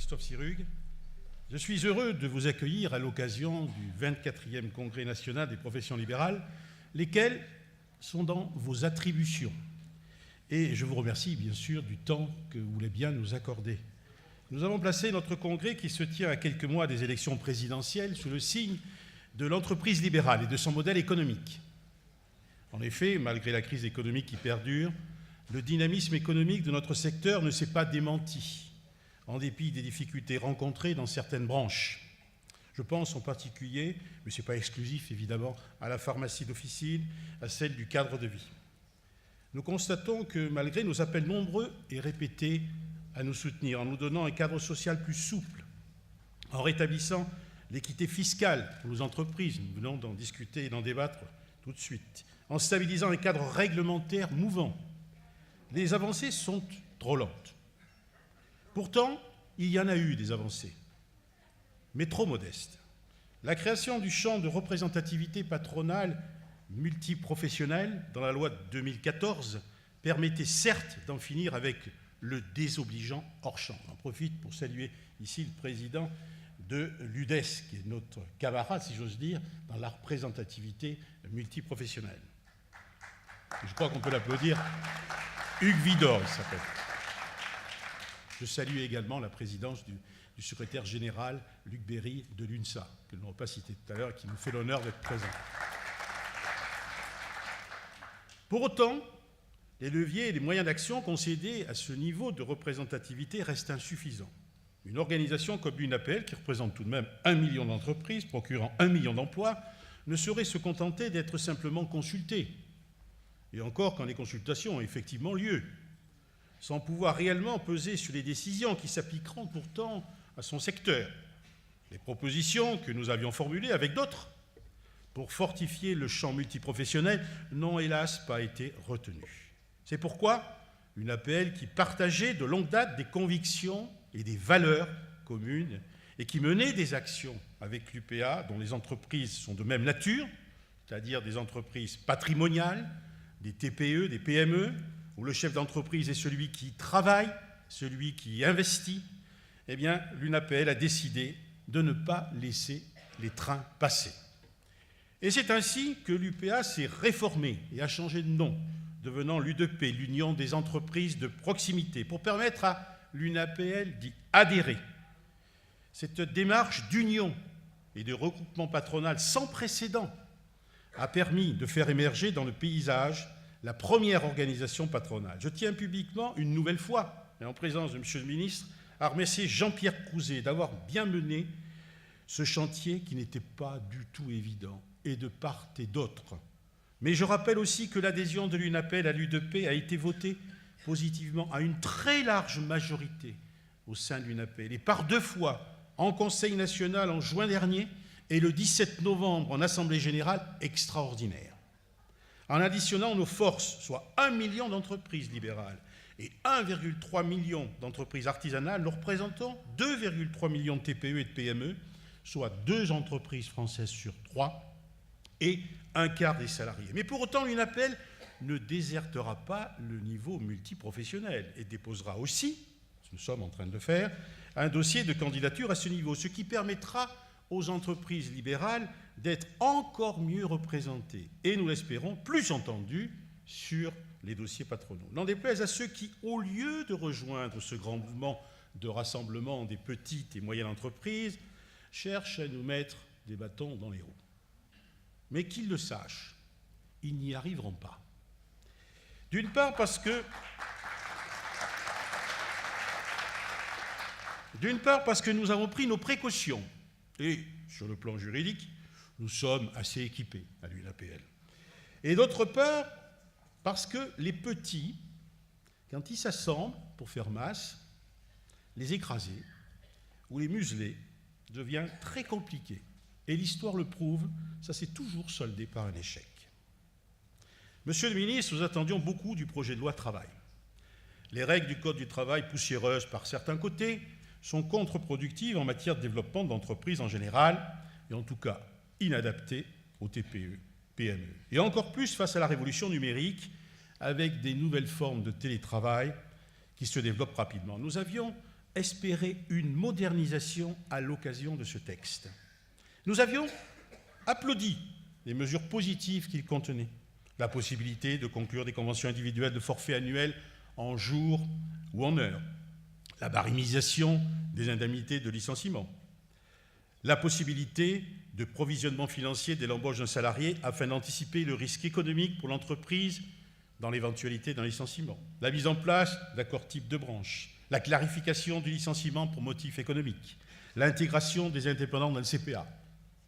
Christophe Sirugue. Je suis heureux de vous accueillir à l'occasion du 24e Congrès national des professions libérales, lesquels sont dans vos attributions. Et je vous remercie bien sûr du temps que vous voulez bien nous accorder. Nous avons placé notre congrès qui se tient à quelques mois des élections présidentielles sous le signe de l'entreprise libérale et de son modèle économique. En effet, malgré la crise économique qui perdure, le dynamisme économique de notre secteur ne s'est pas démenti, en dépit des difficultés rencontrées dans certaines branches. Je pense en particulier, mais ce n'est pas exclusif évidemment, à la pharmacie d'officine, à celle du cadre de vie. Nous constatons que malgré nos appels nombreux et répétés à nous soutenir, en nous donnant un cadre social plus souple, en rétablissant l'équité fiscale pour nos entreprises, nous venons d'en discuter et d'en débattre tout de suite, en stabilisant un cadre réglementaire mouvant, les avancées sont trop lentes. Pourtant, il y en a eu des avancées, mais trop modestes. La création du champ de représentativité patronale multiprofessionnelle dans la loi de 2014 permettait certes d'en finir avec le désobligeant hors champ. J'en profite pour saluer ici le président de l'UDES, qui est notre camarade, si j'ose dire, dans la représentativité multiprofessionnelle. Je crois qu'on peut l'applaudir. Hugues Vidor, il s'appelle. Je salue également la présidence du secrétaire général Luc Berry de l'UNSA, que nous n'avons pas cité tout à l'heure, et qui nous fait l'honneur d'être présent. Pour autant, les leviers et les moyens d'action concédés à ce niveau de représentativité restent insuffisants. Une organisation comme l'UNAPL, qui représente tout de même 1 million d'entreprises, procurant 1 million d'emplois, ne saurait se contenter d'être simplement consultée. Et encore quand les consultations ont effectivement lieu, sans pouvoir réellement peser sur les décisions qui s'appliqueront pourtant à son secteur. Les propositions que nous avions formulées avec d'autres pour fortifier le champ multiprofessionnel n'ont hélas pas été retenues. C'est pourquoi une APL qui partageait de longue date des convictions et des valeurs communes et qui menait des actions avec l'UPA dont les entreprises sont de même nature, c'est-à-dire des entreprises patrimoniales, des TPE, des PME, où le chef d'entreprise est celui qui travaille, celui qui investit, eh bien, l'UNAPL a décidé de ne pas laisser les trains passer. Et c'est ainsi que l'UPA s'est réformée et a changé de nom, devenant l'UDP, l'Union des entreprises de proximité, pour permettre à l'UNAPL d'y adhérer. Cette démarche d'union et de regroupement patronal sans précédent a permis de faire émerger dans le paysage la première organisation patronale. Je tiens publiquement, une nouvelle fois, et en présence de M. le ministre, à remercier Jean-Pierre Crouzet d'avoir bien mené ce chantier qui n'était pas du tout évident, et de part et d'autre. Mais je rappelle aussi que l'adhésion de l'UNAPL à l'UDP a été votée positivement à une très large majorité au sein de l'UNAPL, et par 2 fois en Conseil national en juin dernier et le 17 novembre en Assemblée générale extraordinaire. En additionnant nos forces, soit 1 million d'entreprises libérales et 1,3 million d'entreprises artisanales, nous représentons 2,3 millions de TPE et de PME, soit 2 entreprises françaises sur 3 et un quart des salariés. Mais pour autant, l'UNAPL ne désertera pas le niveau multiprofessionnel et déposera aussi, ce que nous sommes en train de le faire, un dossier de candidature à ce niveau, ce qui permettra aux entreprises libérales d'être encore mieux représentées et, nous l'espérons, plus entendues sur les dossiers patronaux. N'en déplaise à ceux qui, au lieu de rejoindre ce grand mouvement de rassemblement des petites et moyennes entreprises, cherchent à nous mettre des bâtons dans les roues. Mais qu'ils le sachent, ils n'y arriveront pas. D'une part parce que nous avons pris nos précautions et, sur le plan juridique, nous sommes assez équipés à l'UNAPL. Et d'autre part, parce que les petits, quand ils s'assemblent pour faire masse, les écraser ou les museler devient très compliqué. Et l'histoire le prouve, ça s'est toujours soldé par un échec. Monsieur le ministre, nous attendions beaucoup du projet de loi travail. Les règles du Code du travail, poussiéreuses par certains côtés, sont contre-productives en matière de développement d'entreprises en général, et en tout cas inadaptées aux TPE, PME. Et encore plus face à la révolution numérique, avec des nouvelles formes de télétravail qui se développent rapidement. Nous avions espérait une modernisation à l'occasion de ce texte. Nous avions applaudi les mesures positives qu'il contenait. La possibilité de conclure des conventions individuelles de forfait annuel en jours ou en heures, la barémisation des indemnités de licenciement, la possibilité de provisionnement financier dès l'embauche d'un salarié afin d'anticiper le risque économique pour l'entreprise dans l'éventualité d'un licenciement, la mise en place d'accords types de branche, la clarification du licenciement pour motif économique, l'intégration des indépendants dans le CPA.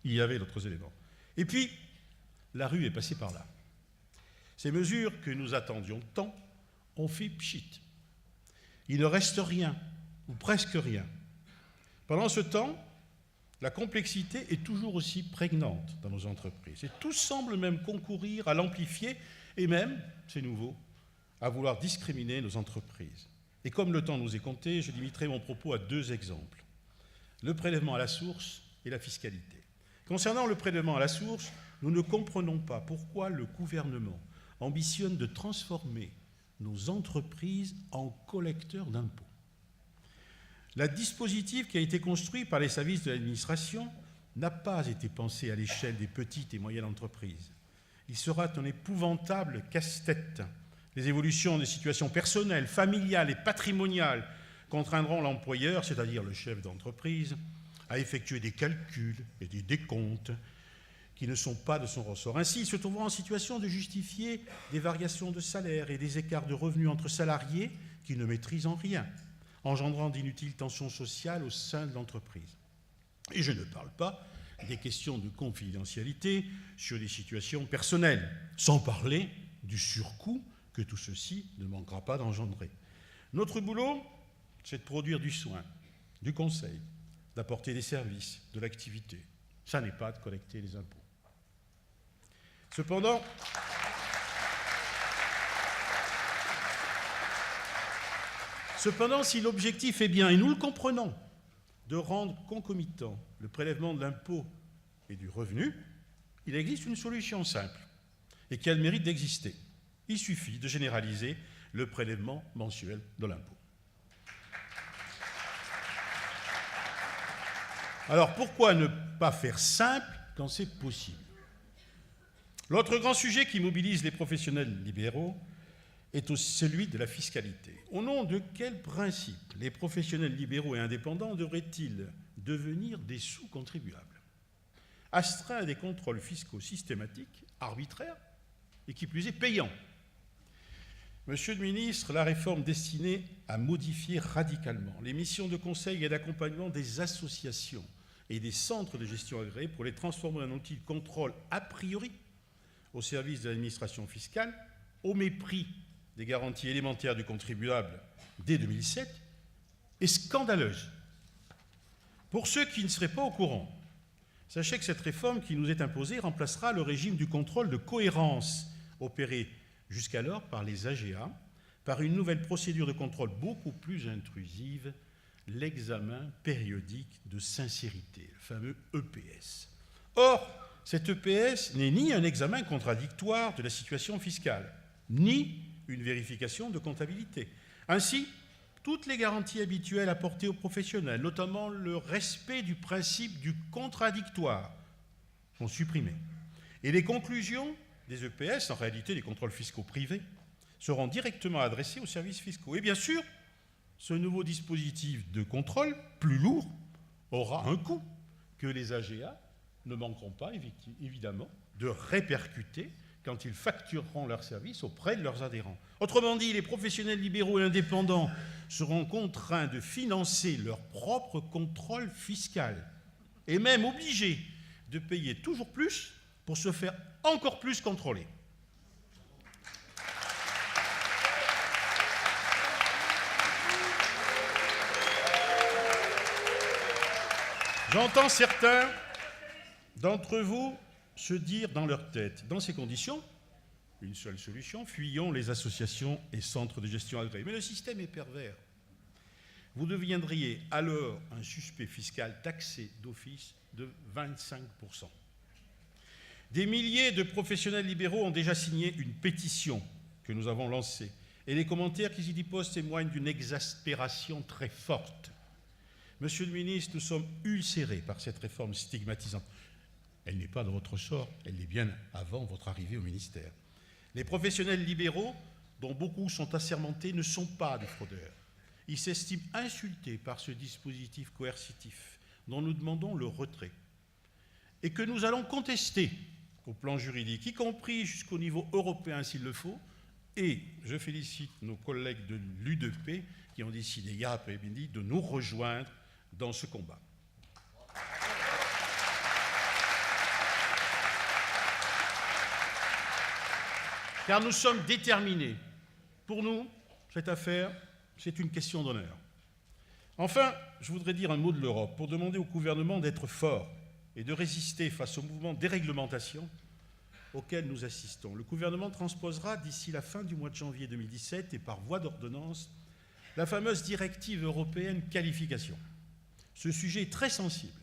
Il y avait d'autres éléments. Et puis, la rue est passée par là. Ces mesures que nous attendions tant ont fait pchit. Il ne reste rien, ou presque rien. Pendant ce temps, la complexité est toujours aussi prégnante dans nos entreprises. Et tout semble même concourir à l'amplifier et même, c'est nouveau, à vouloir discriminer nos entreprises. Et comme le temps nous est compté, je limiterai mon propos à 2 exemples. Le prélèvement à la source et la fiscalité. Concernant le prélèvement à la source, nous ne comprenons pas pourquoi le gouvernement ambitionne de transformer nos entreprises en collecteurs d'impôts. Le dispositif qui a été construit par les services de l'administration n'a pas été pensé à l'échelle des petites et moyennes entreprises. Il sera un épouvantable casse-tête. Les évolutions des situations personnelles, familiales et patrimoniales contraindront l'employeur, c'est-à-dire le chef d'entreprise, à effectuer des calculs et des décomptes qui ne sont pas de son ressort. Ainsi, il se trouvera en situation de justifier des variations de salaire et des écarts de revenus entre salariés qui ne maîtrisent en rien, engendrant d'inutiles tensions sociales au sein de l'entreprise. Et je ne parle pas des questions de confidentialité sur les situations personnelles, sans parler du surcoût que tout ceci ne manquera pas d'engendrer. Notre boulot, c'est de produire du soin, du conseil, d'apporter des services, de l'activité. Ça n'est pas de collecter les impôts. Cependant, si l'objectif est bien, et nous le comprenons, de rendre concomitant le prélèvement de l'impôt et du revenu, il existe une solution simple et qui a le mérite d'exister. Il suffit de généraliser le prélèvement mensuel de l'impôt. Alors pourquoi ne pas faire simple quand c'est possible? L'autre grand sujet qui mobilise les professionnels libéraux est aussi celui de la fiscalité. Au nom de quels principes les professionnels libéraux et indépendants devraient-ils devenir des sous-contribuables, astreints à des contrôles fiscaux systématiques, arbitraires et qui plus est payants? Monsieur le ministre, la réforme destinée à modifier radicalement les missions de conseil et d'accompagnement des associations et des centres de gestion agréés pour les transformer en outil de contrôle a priori au service de l'administration fiscale, au mépris des garanties élémentaires du contribuable dès 2007, est scandaleuse. Pour ceux qui ne seraient pas au courant, sachez que cette réforme qui nous est imposée remplacera le régime du contrôle de cohérence opéré jusqu'alors par les AGA, par une nouvelle procédure de contrôle beaucoup plus intrusive, l'examen périodique de sincérité, le fameux EPS. Or, cet EPS n'est ni un examen contradictoire de la situation fiscale, ni une vérification de comptabilité. Ainsi, toutes les garanties habituelles apportées aux professionnels, notamment le respect du principe du contradictoire, sont supprimées. Et les conclusions des EPS, en réalité des contrôles fiscaux privés, seront directement adressées aux services fiscaux. Et bien sûr, ce nouveau dispositif de contrôle, plus lourd, aura un coût que les AGA ne manqueront pas, évidemment, de répercuter quand ils factureront leurs services auprès de leurs adhérents. Autrement dit, les professionnels libéraux et indépendants seront contraints de financer leur propre contrôle fiscal et même obligés de payer toujours plus pour se faire encore plus contrôler. J'entends certains d'entre vous se dire dans leur tête, dans ces conditions, une seule solution, fuyons les associations et centres de gestion agréés. Mais le système est pervers. Vous deviendriez alors un suspect fiscal taxé d'office de 25%. Des milliers de professionnels libéraux ont déjà signé une pétition que nous avons lancée, et les commentaires qu'ils y posent témoignent d'une exaspération très forte Monsieur le ministre, nous sommes ulcérés par cette réforme stigmatisante. Elle n'est pas de votre sort, elle est bien avant votre arrivée au ministère. Les professionnels libéraux, dont beaucoup sont assermentés, ne sont pas des fraudeurs. Ils s'estiment insultés par ce dispositif coercitif dont nous demandons le retrait et que nous allons contester au plan juridique, y compris jusqu'au niveau européen s'il le faut. Et je félicite nos collègues de l'UDP qui ont décidé hier après-midi de nous rejoindre dans ce combat. Car nous sommes déterminés. Pour nous, cette affaire, c'est une question d'honneur. Enfin, je voudrais dire un mot de l'Europe pour demander au gouvernement d'être fort et de résister face au mouvement de déréglementation auquel nous assistons. Le gouvernement transposera d'ici la fin du mois de janvier 2017 et par voie d'ordonnance la fameuse directive européenne qualification. Ce sujet est très sensible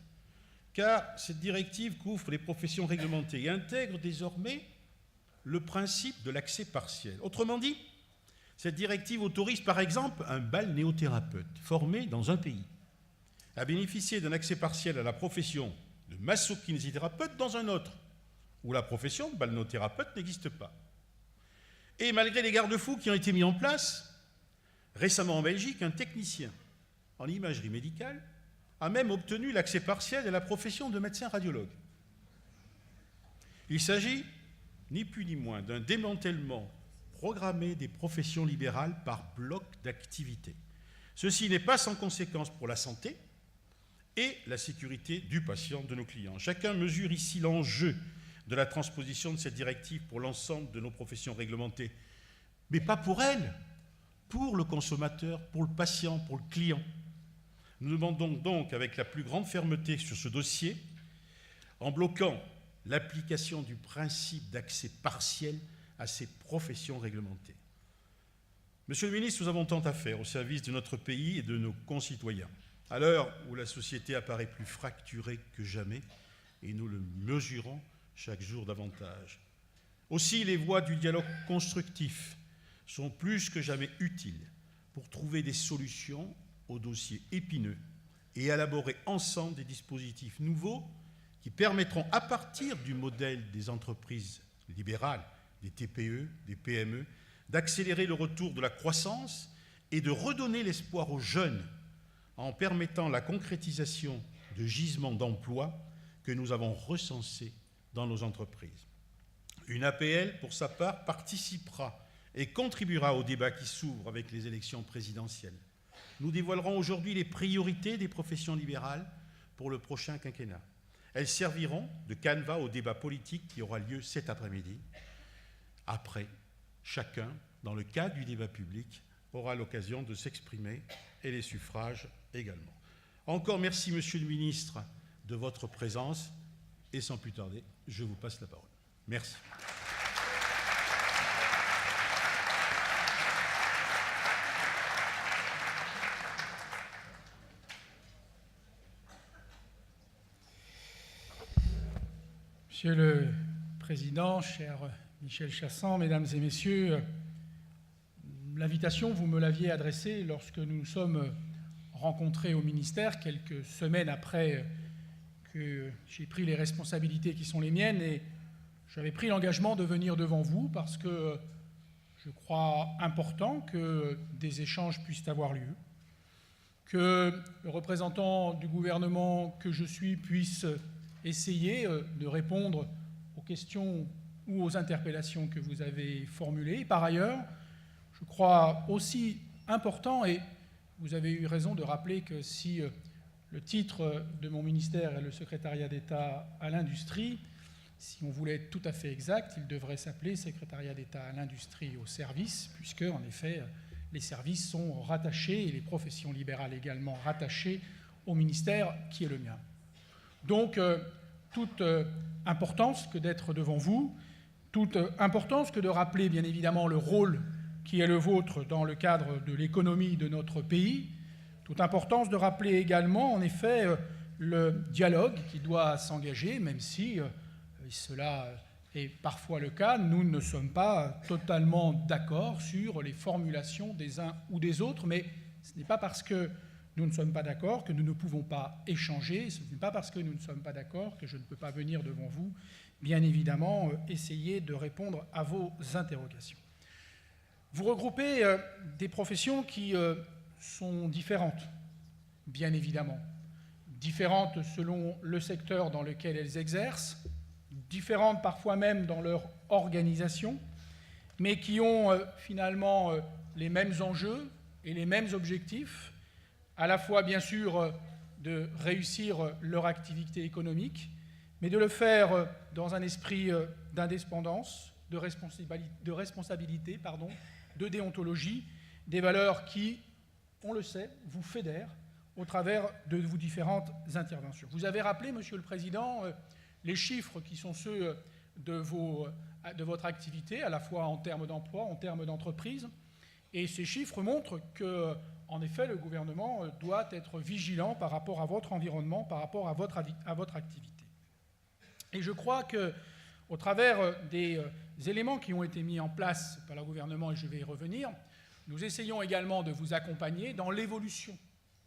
car cette directive couvre les professions réglementées et intègre désormais le principe de l'accès partiel. Autrement dit, cette directive autorise par exemple un balnéothérapeute formé dans un pays à bénéficier d'un accès partiel à la profession de masso-kinésithérapeute dans un autre, où la profession de balnéothérapeute n'existe pas. Et malgré les garde-fous qui ont été mis en place, récemment en Belgique, un technicien en imagerie médicale a même obtenu l'accès partiel à la profession de médecin radiologue. Il s'agit ni plus ni moins d'un démantèlement programmé des professions libérales par bloc d'activité. Ceci n'est pas sans conséquence pour la santé et la sécurité du patient, de nos clients. Chacun mesure ici l'enjeu de la transposition de cette directive pour l'ensemble de nos professions réglementées, mais pas pour elles, pour le consommateur, pour le patient, pour le client. Nous demandons donc avec la plus grande fermeté sur ce dossier, en bloquant l'application du principe d'accès partiel à ces professions réglementées. Monsieur le ministre, nous avons tant à faire au service de notre pays et de nos concitoyens, à l'heure où la société apparaît plus fracturée que jamais, et nous le mesurons chaque jour davantage. Aussi, les voies du dialogue constructif sont plus que jamais utiles pour trouver des solutions aux dossiers épineux et élaborer ensemble des dispositifs nouveaux qui permettront, à partir du modèle des entreprises libérales, des TPE, des PME, d'accélérer le retour de la croissance et de redonner l'espoir aux jeunes en permettant la concrétisation de gisements d'emplois que nous avons recensés dans nos entreprises. Une APL, pour sa part, participera et contribuera au débat qui s'ouvre avec les élections présidentielles. Nous dévoilerons aujourd'hui les priorités des professions libérales pour le prochain quinquennat. Elles serviront de canevas au débat politique qui aura lieu cet après-midi. Après, chacun, dans le cadre du débat public, aura l'occasion de s'exprimer et les suffrages également. Encore merci, Monsieur le Ministre, de votre présence et sans plus tarder, je vous passe la parole. Merci. Monsieur le Président, cher Michel Chassan, Mesdames et Messieurs, l'invitation, vous me l'aviez adressée lorsque nous nous sommes rencontrés au ministère, quelques semaines après que j'ai pris les responsabilités qui sont les miennes, et j'avais pris l'engagement de venir devant vous parce que je crois important que des échanges puissent avoir lieu, que le représentant du gouvernement que je suis puisse essayer de répondre aux questions ou aux interpellations que vous avez formulées. Par ailleurs, je crois aussi important, et vous avez eu raison de rappeler que si le titre de mon ministère est le secrétariat d'État à l'industrie, si on voulait être tout à fait exact, il devrait s'appeler secrétariat d'État à l'industrie et aux services, puisque, en effet, les services sont rattachés, et les professions libérales également rattachées au ministère qui est le mien. Donc, toute importance que d'être devant vous, toute importance que de rappeler, bien évidemment, le rôle qui est le vôtre dans le cadre de l'économie de notre pays, toute importance de rappeler également, en effet, le dialogue qui doit s'engager, même si cela est parfois le cas, nous ne sommes pas totalement d'accord sur les formulations des uns ou des autres, mais ce n'est pas parce que nous ne sommes pas d'accord, que nous ne pouvons pas échanger. Ce n'est pas parce que nous ne sommes pas d'accord que je ne peux pas venir devant vous, bien évidemment, essayer de répondre à vos interrogations. Vous regroupez des professions qui sont différentes, bien évidemment. Différentes selon le secteur dans lequel elles exercent, différentes parfois même dans leur organisation, mais qui ont finalement les mêmes enjeux et les mêmes objectifs, à la fois bien sûr de réussir leur activité économique, mais de le faire dans un esprit d'indépendance, de responsabilité, de déontologie, des valeurs qui, on le sait, vous fédèrent au travers de vos différentes interventions. Vous avez rappelé, Monsieur le Président, les chiffres qui sont ceux de votre activité, à la fois en termes d'emploi, en termes d'entreprise. Et ces chiffres montrent que, en effet, le gouvernement doit être vigilant par rapport à votre environnement, par rapport à votre activité. Et je crois qu'au travers des éléments qui ont été mis en place par le gouvernement, et je vais y revenir, nous essayons également de vous accompagner dans l'évolution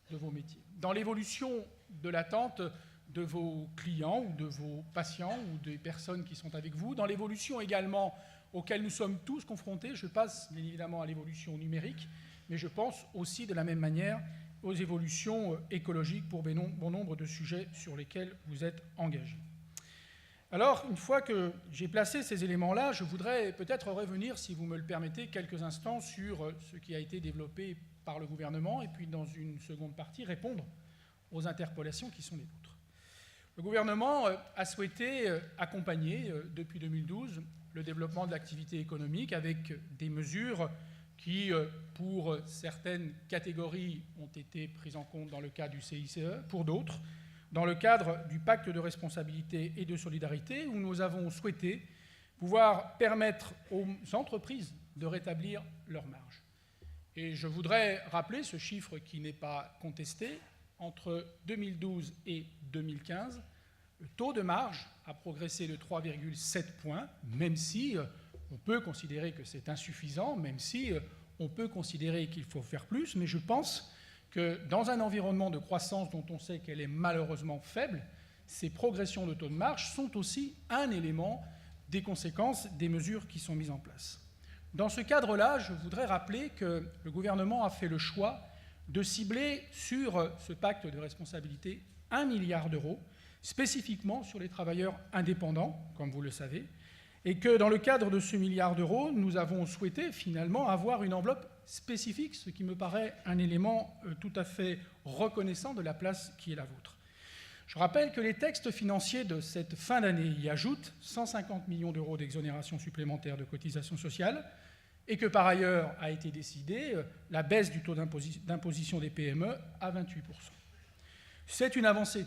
de vos métiers, dans l'évolution de l'attente de vos clients ou de vos patients ou des personnes qui sont avec vous, dans l'évolution également auxquelles nous sommes tous confrontés. Je passe bien évidemment à l'évolution numérique, mais je pense aussi de la même manière aux évolutions écologiques pour bon nombre de sujets sur lesquels vous êtes engagés. Alors, une fois que j'ai placé ces éléments-là, je voudrais peut-être revenir, si vous me le permettez, quelques instants sur ce qui a été développé par le gouvernement et puis, dans une seconde partie, répondre aux interpellations qui sont les vôtres. Le gouvernement a souhaité accompagner, depuis 2012, le développement de l'activité économique avec des mesures qui, pour certaines catégories, ont été prises en compte dans le cadre du CICE, pour d'autres, dans le cadre du pacte de responsabilité et de solidarité, où nous avons souhaité pouvoir permettre aux entreprises de rétablir leurs marges. Et je voudrais rappeler ce chiffre qui n'est pas contesté. Entre 2012 et 2015, le taux de marge a progressé de 3,7 points, même si on peut considérer que c'est insuffisant, même si on peut considérer qu'il faut faire plus, mais je pense que dans un environnement de croissance dont on sait qu'elle est malheureusement faible, ces progressions de taux de marge sont aussi un élément des conséquences des mesures qui sont mises en place. Dans ce cadre-là, je voudrais rappeler que le gouvernement a fait le choix de cibler sur ce pacte de responsabilité 1 milliard d'euros, spécifiquement sur les travailleurs indépendants, comme vous le savez, et que dans le cadre de ce milliard d'euros, nous avons souhaité finalement avoir une enveloppe spécifique, ce qui me paraît un élément tout à fait reconnaissant de la place qui est la vôtre. Je rappelle que les textes financiers de cette fin d'année y ajoutent 150 millions d'euros d'exonération supplémentaire de cotisations sociales et que par ailleurs a été décidée la baisse du taux d'imposition des PME à 28%. C'est une avancée.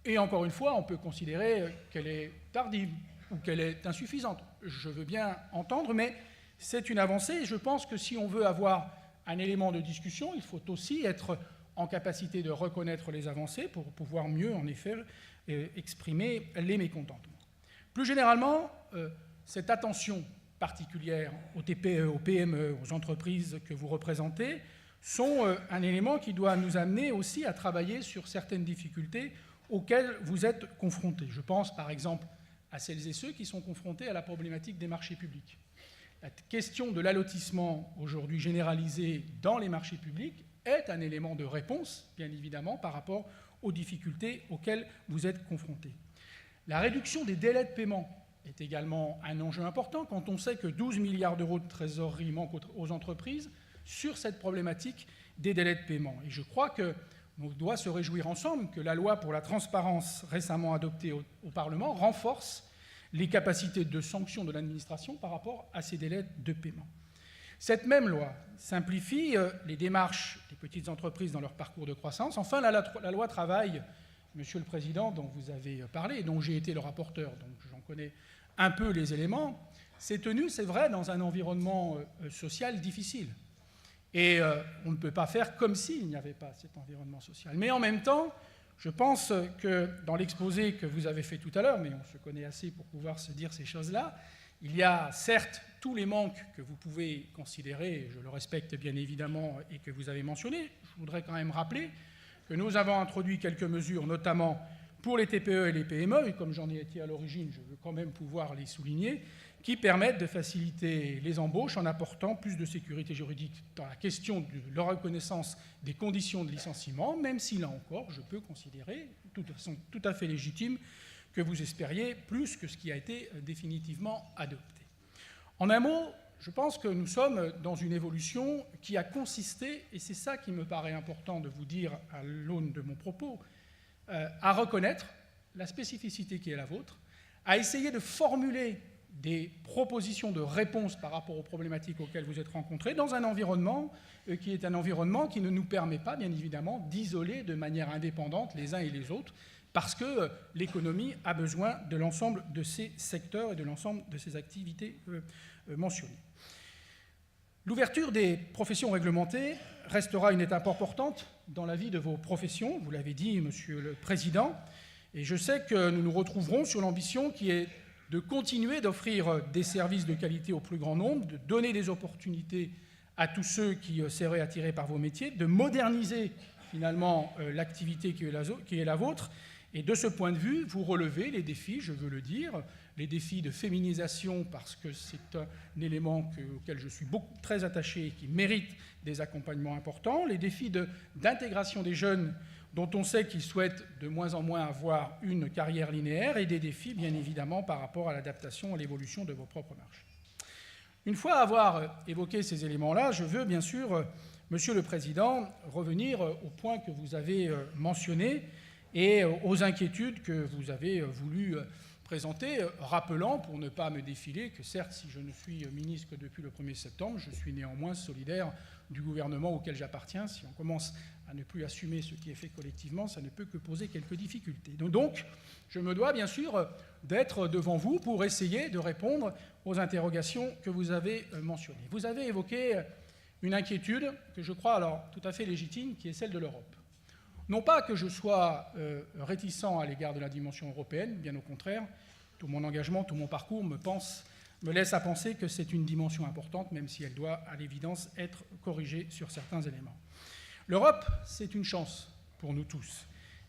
Et encore une fois, on peut considérer qu'elle est tardive ou qu'elle est insuffisante. Je veux bien entendre, mais c'est une avancée et je pense que si on veut avoir un élément de discussion, il faut aussi être en capacité de reconnaître les avancées pour pouvoir mieux, en effet, exprimer les mécontentements. Plus généralement, cette attention particulière aux TPE, aux PME, aux entreprises que vous représentez, sont un élément qui doit nous amener aussi à travailler sur certaines difficultés auxquelles vous êtes confrontés. Je pense par exemple à celles et ceux qui sont confrontés à la problématique des marchés publics. La question de l'allotissement aujourd'hui généralisé dans les marchés publics est un élément de réponse, bien évidemment, par rapport aux difficultés auxquelles vous êtes confrontés. La réduction des délais de paiement est également un enjeu important quand on sait que 12 milliards d'euros de trésorerie manquent aux entreprises sur cette problématique des délais de paiement. Et je crois qu'on doit se réjouir ensemble que la loi pour la transparence récemment adoptée au Parlement renforce les capacités de sanction de l'administration par rapport à ces délais de paiement. Cette même loi simplifie les démarches des petites entreprises dans leur parcours de croissance. Enfin, la loi travail, Monsieur le Président, dont vous avez parlé, et dont j'ai été le rapporteur, donc j'en connais un peu les éléments, s'est tenue, c'est vrai, dans un environnement social difficile. Et on ne peut pas faire comme s'il n'y avait pas cet environnement social. Mais en même temps, je pense que dans l'exposé que vous avez fait tout à l'heure, mais on se connaît assez pour pouvoir se dire ces choses-là, Il y a certes tous les manques que vous pouvez considérer, je le respecte bien évidemment, et que vous avez mentionnés. Je voudrais quand même rappeler que nous avons introduit quelques mesures, notamment pour les TPE et les PME, et comme j'en ai été à l'origine, je veux quand même pouvoir les souligner, qui permettent de faciliter les embauches en apportant plus de sécurité juridique dans la question de la reconnaissance des conditions de licenciement, même si, là encore, je peux considérer, de toute façon tout à fait légitime, que vous espériez plus que ce qui a été définitivement adopté. En un mot, je pense que nous sommes dans une évolution qui a consisté, et c'est ça qui me paraît important de vous dire à l'aune de mon propos, à reconnaître la spécificité qui est la vôtre, à essayer de formuler des propositions de réponse par rapport aux problématiques auxquelles vous êtes rencontrés dans un environnement qui est un environnement qui ne nous permet pas, bien évidemment, d'isoler de manière indépendante les uns et les autres, parce que l'économie a besoin de l'ensemble de ces secteurs et de l'ensemble de ces activités mentionnées. L'ouverture des professions réglementées restera une étape importante dans la vie de vos professions, vous l'avez dit, Monsieur le Président, et je sais que nous nous retrouverons sur l'ambition qui est de continuer d'offrir des services de qualité au plus grand nombre, de donner des opportunités à tous ceux qui seraient attirés par vos métiers, de moderniser finalement l'activité qui est la vôtre. Et de ce point de vue, vous relevez les défis, je veux le dire, les défis de féminisation, parce que c'est un élément auquel je suis très attaché et qui mérite des accompagnements importants, les défis d'intégration des jeunes dont on sait qu'ils souhaitent de moins en moins avoir une carrière linéaire, et des défis, bien évidemment, par rapport à l'adaptation, à l'évolution de vos propres marchés. Une fois avoir évoqué ces éléments-là, je veux bien sûr, Monsieur le Président, revenir au point que vous avez mentionné et aux inquiétudes que vous avez voulu présenter, rappelant, pour ne pas me défiler, que certes, si je ne suis ministre que depuis le 1er septembre, je suis néanmoins solidaire du gouvernement auquel j'appartiens. Si on commence à ne plus assumer ce qui est fait collectivement, ça ne peut que poser quelques difficultés. Donc, je me dois bien sûr d'être devant vous pour essayer de répondre aux interrogations que vous avez mentionnées. Vous avez évoqué une inquiétude que je crois alors tout à fait légitime, qui est celle de l'Europe. Non pas que je sois réticent à l'égard de la dimension européenne, bien au contraire, tout mon engagement, tout mon parcours me laisse à penser que c'est une dimension importante, même si elle doit à l'évidence être corrigée sur certains éléments. L'Europe, c'est une chance pour nous tous,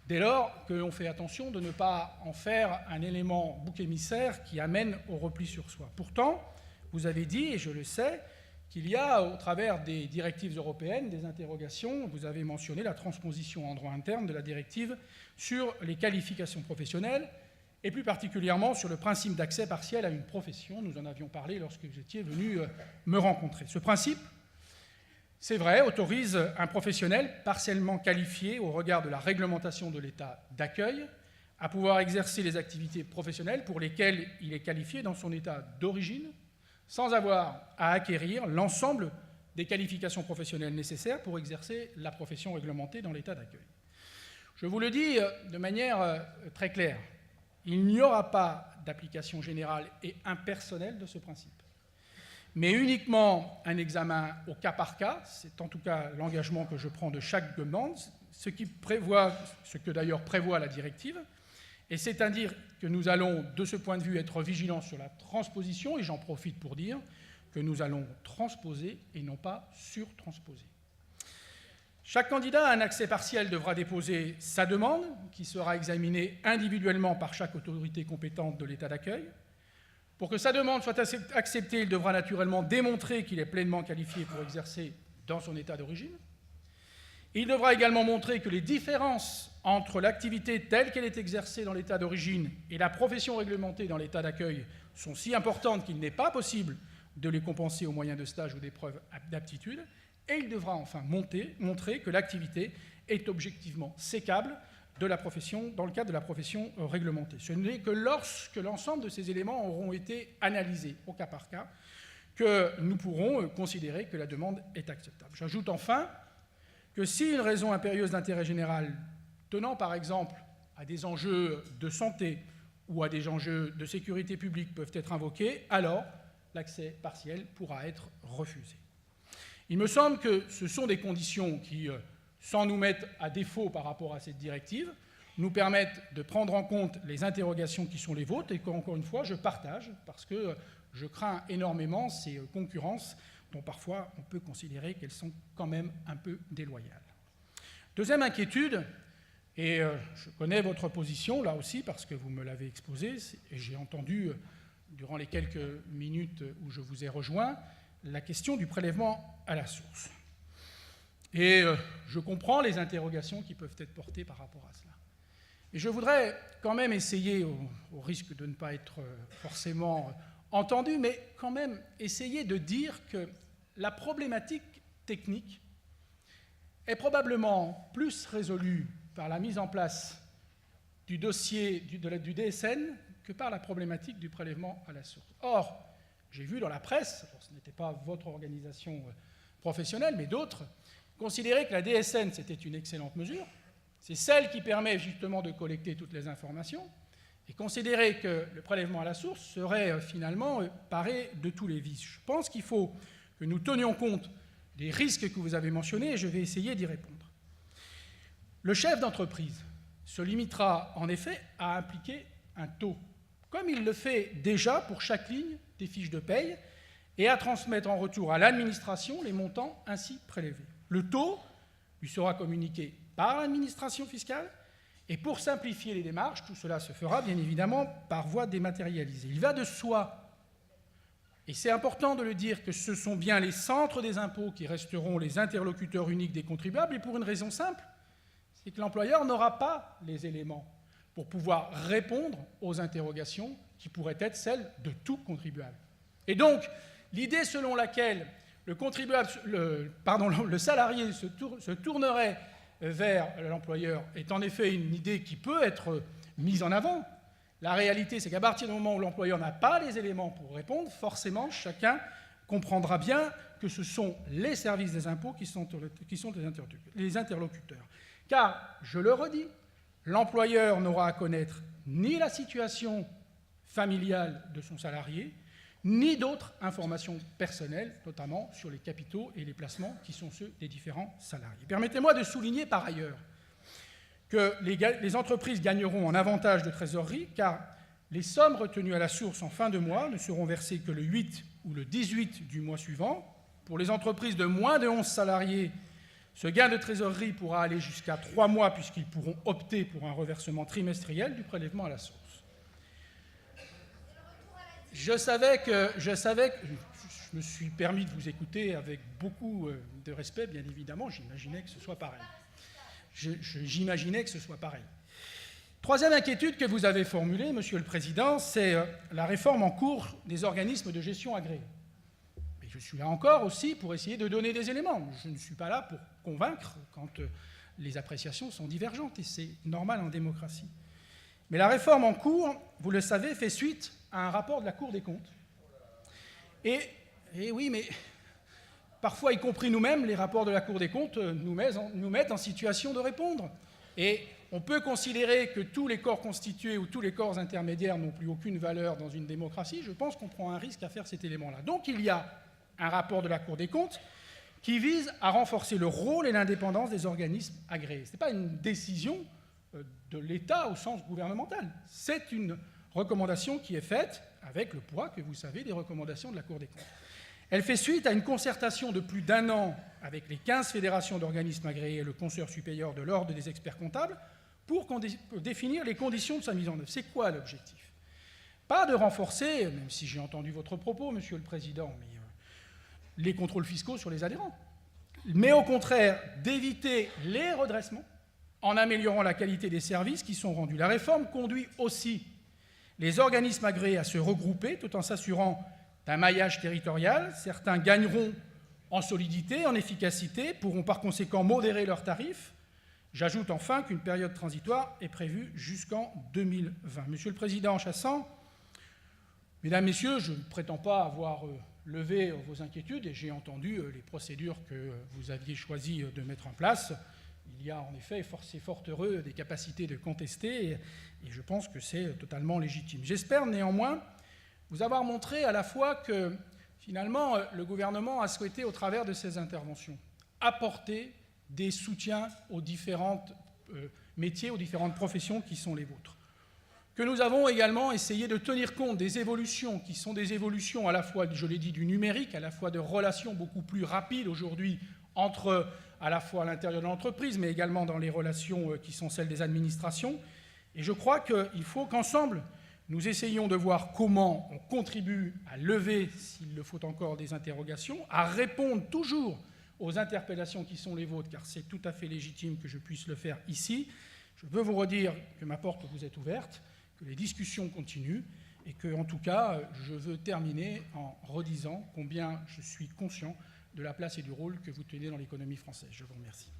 dès lors que l'on fait attention de ne pas en faire un élément bouc émissaire qui amène au repli sur soi. Pourtant, vous avez dit, et je le sais, qu'il y a, au travers des directives européennes, des interrogations. Vous avez mentionné la transposition en droit interne de la directive sur les qualifications professionnelles, et plus particulièrement sur le principe d'accès partiel à une profession. Nous en avions parlé lorsque vous étiez venu me rencontrer. Ce principe, c'est vrai, autorise un professionnel partiellement qualifié au regard de la réglementation de l'état d'accueil à pouvoir exercer les activités professionnelles pour lesquelles il est qualifié dans son état d'origine, sans avoir à acquérir l'ensemble des qualifications professionnelles nécessaires pour exercer la profession réglementée dans l'état d'accueil. Je vous le dis de manière très claire, il n'y aura pas d'application générale et impersonnelle de ce principe, mais uniquement un examen au cas par cas, c'est en tout cas l'engagement que je prends de chaque demande, ce que d'ailleurs prévoit la directive, et c'est-à-dire que nous allons, de ce point de vue, être vigilants sur la transposition, et j'en profite pour dire que nous allons transposer et non pas surtransposer. Chaque candidat à un accès partiel devra déposer sa demande, qui sera examinée individuellement par chaque autorité compétente de l'état d'accueil. Pour que sa demande soit acceptée, il devra naturellement démontrer qu'il est pleinement qualifié pour exercer dans son état d'origine. Il devra également montrer que les différences entre l'activité telle qu'elle est exercée dans l'état d'origine et la profession réglementée dans l'état d'accueil sont si importantes qu'il n'est pas possible de les compenser au moyen de stages ou d'épreuves d'aptitude. Et il devra enfin montrer que l'activité est objectivement sécable dans le cadre de la profession réglementée. Ce n'est que lorsque l'ensemble de ces éléments auront été analysés au cas par cas que nous pourrons considérer que la demande est acceptable. J'ajoute enfin que si une raison impérieuse d'intérêt général tenant par exemple à des enjeux de santé ou à des enjeux de sécurité publique peuvent être invoqués, alors l'accès partiel pourra être refusé. Il me semble que ce sont des conditions qui, sans nous mettre à défaut par rapport à cette directive, nous permettent de prendre en compte les interrogations qui sont les vôtres et qu'encore une fois, je partage, parce que je crains énormément ces concurrences dont parfois on peut considérer qu'elles sont quand même un peu déloyales. Deuxième inquiétude, et je connais votre position là aussi parce que vous me l'avez exposée, et j'ai entendu durant les quelques minutes où je vous ai rejoint la question du prélèvement à la source. Et je comprends les interrogations qui peuvent être portées par rapport à cela. Et je voudrais quand même essayer, au risque de ne pas être forcément entendu, mais quand même essayer de dire que la problématique technique est probablement plus résolue par la mise en place du dossier du DSN que par la problématique du prélèvement à la source. Or, j'ai vu dans la presse, ce n'était pas votre organisation professionnelle, mais d'autres, considérer que la DSN, c'était une excellente mesure, c'est celle qui permet justement de collecter toutes les informations, et considérer que le prélèvement à la source serait finalement paré de tous les vices. Je pense qu'il faut que nous tenions compte des risques que vous avez mentionnés, et je vais essayer d'y répondre. Le chef d'entreprise se limitera en effet à appliquer un taux, comme il le fait déjà pour chaque ligne des fiches de paye, et à transmettre en retour à l'administration les montants ainsi prélevés. Le taux lui sera communiqué par l'administration fiscale, et pour simplifier les démarches, tout cela se fera bien évidemment par voie dématérialisée. Il va de soi, et c'est important de le dire, que ce sont bien les centres des impôts qui resteront les interlocuteurs uniques des contribuables, et pour une raison simple, c'est que l'employeur n'aura pas les éléments pour pouvoir répondre aux interrogations qui pourraient être celles de tout contribuable. Et donc, l'idée selon laquelle le salarié se tournerait vers l'employeur est en effet une idée qui peut être mise en avant. La réalité, c'est qu'à partir du moment où l'employeur n'a pas les éléments pour répondre, forcément, chacun comprendra bien que ce sont les services des impôts qui sont les interlocuteurs. Car, je le redis, l'employeur n'aura à connaître ni la situation familiale de son salarié, ni d'autres informations personnelles, notamment sur les capitaux et les placements qui sont ceux des différents salariés. Permettez-moi de souligner par ailleurs que les entreprises gagneront en avantage de trésorerie, car les sommes retenues à la source en fin de mois ne seront versées que le 8 ou le 18 du mois suivant. Pour les entreprises de moins de 11 salariés, ce gain de trésorerie pourra aller jusqu'à 3 mois puisqu'ils pourront opter pour un reversement trimestriel du prélèvement à la source. Je me suis permis de vous écouter avec beaucoup de respect, bien évidemment, j'imaginais que ce soit pareil. J'imaginais que ce soit pareil. Troisième inquiétude que vous avez formulée, Monsieur le Président, c'est la réforme en cours des organismes de gestion agréés. Mais je suis là encore aussi pour essayer de donner des éléments. Je ne suis pas là pour convaincre quand les appréciations sont divergentes, et c'est normal en démocratie. Mais la réforme en cours, vous le savez, fait suite à un rapport de la Cour des comptes. Et oui, mais parfois, y compris nous-mêmes, les rapports de la Cour des comptes nous mettent en situation de répondre. Et on peut considérer que tous les corps constitués ou tous les corps intermédiaires n'ont plus aucune valeur dans une démocratie. Je pense qu'on prend un risque à faire cet élément-là. Donc il y a un rapport de la Cour des comptes qui vise à renforcer le rôle et l'indépendance des organismes agréés. Ce n'est pas une décision de l'État au sens gouvernemental. C'est une recommandation qui est faite avec le poids que vous savez des recommandations de la Cour des comptes. Elle fait suite à une concertation de plus d'1 an avec les 15 fédérations d'organismes agréés et le Conseil supérieur de l'Ordre des experts comptables pour définir les conditions de sa mise en œuvre. C'est quoi l'objectif? Pas de renforcer, même si j'ai entendu votre propos, Monsieur le Président, mais les contrôles fiscaux sur les adhérents, mais au contraire d'éviter les redressements en améliorant la qualité des services qui sont rendus. La réforme conduit aussi les organismes agréés à se regrouper tout en s'assurant d'un maillage territorial. Certains gagneront en solidité, en efficacité, pourront par conséquent modérer leurs tarifs. J'ajoute enfin qu'une période transitoire est prévue jusqu'en 2020. Monsieur le Président Chassan, Mesdames, Messieurs, je ne prétends pas avoir levé vos inquiétudes et j'ai entendu les procédures que vous aviez choisi de mettre en place. Il y a en effet, c'est fort heureux, des capacités de contester et je pense que c'est totalement légitime. J'espère néanmoins vous avoir montré à la fois que finalement le gouvernement a souhaité, au travers de ses interventions, apporter des soutiens aux différents métiers, aux différentes professions qui sont les vôtres. que nous avons également essayé de tenir compte des évolutions qui sont des évolutions à la fois, je l'ai dit, du numérique, à la fois de relations beaucoup plus rapides aujourd'hui entre à la fois à l'intérieur de l'entreprise, mais également dans les relations qui sont celles des administrations. Et je crois qu'il faut qu'ensemble, nous essayions de voir comment on contribue à lever, s'il le faut encore, des interrogations, à répondre toujours aux interpellations qui sont les vôtres, car c'est tout à fait légitime que je puisse le faire ici. Je veux vous redire que ma porte vous est ouverte, que les discussions continuent, et que, en tout cas, je veux terminer en redisant combien je suis conscient de la place et du rôle que vous tenez dans l'économie française. Je vous remercie.